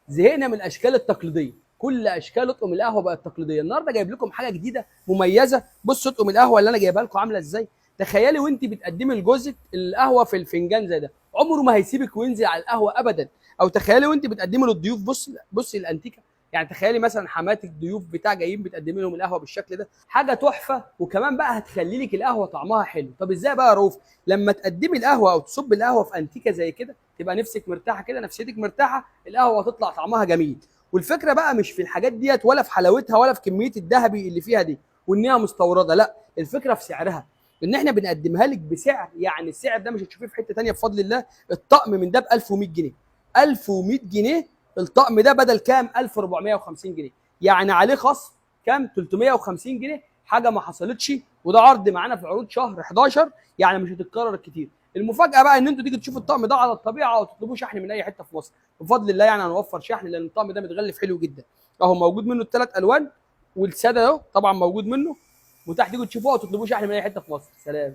زهقنا من الاشكال التقليديه، كل اشكال اطقم القهوه بقت تقليديه. النهارده جايب لكم حاجه جديده مميزه. بص اطقم القهوه اللي انا جايبها لكم عامله ازاي. تخيلي وانت بتقدمي لجوزك القهوه في الفنجان زي ده، عمره ما هيسيبك وينزل على القهوه ابدا. او تخيلي وانت بتقدمي للضيوف، بصي الانتيكه. يعني تخيلي مثلا حماتك ضيوف بتاع جايين بتقدمي لهم القهوه بالشكل ده، حاجه تحفه. وكمان بقى هتخلي لك القهوه طعمها حلو. طب ازاي بقى يا رؤوف؟ لما تقدمي القهوه او تصب القهوه في انتيكه زي كده، تبقى نفسك مرتاحه كده، نفسيتك مرتاحه، القهوه هتطلع طعمها جميل. والفكره بقى مش في الحاجات ديت، ولا في حلاوتها، ولا في كميه الذهبي اللي فيها دي، وانها مستورده، لا، الفكره في سعرها. ان احنا بنقدمها لك بسعر، يعني السعر ده مش هتشوفيه في حته ثانيه بفضل الله. الطقم من ده ب 1100 جنيه. 1100 جنيه الطقم ده، بدل كام؟ 1450 جنيه. يعني عليه خصم كام؟ 350 جنيه. حاجه ما حصلتش، وده عرض معانا في عروض شهر 11، يعني مش هتتكرر كتير. المفاجاه بقى ان انتوا تيجوا تشوفوا الطقم ده على الطبيعه، او تطلبوه شحن من اي حته في مصر. بفضل الله يعني هنوفر شحن، لان الطقم ده متغلف حلو جدا. اهو موجود منه الثلاث الوان، والساده اهو طبعا موجود منه متاح. تيجوا تشوفوه او تطلبوه شحن من اي حته في مصر. سلام.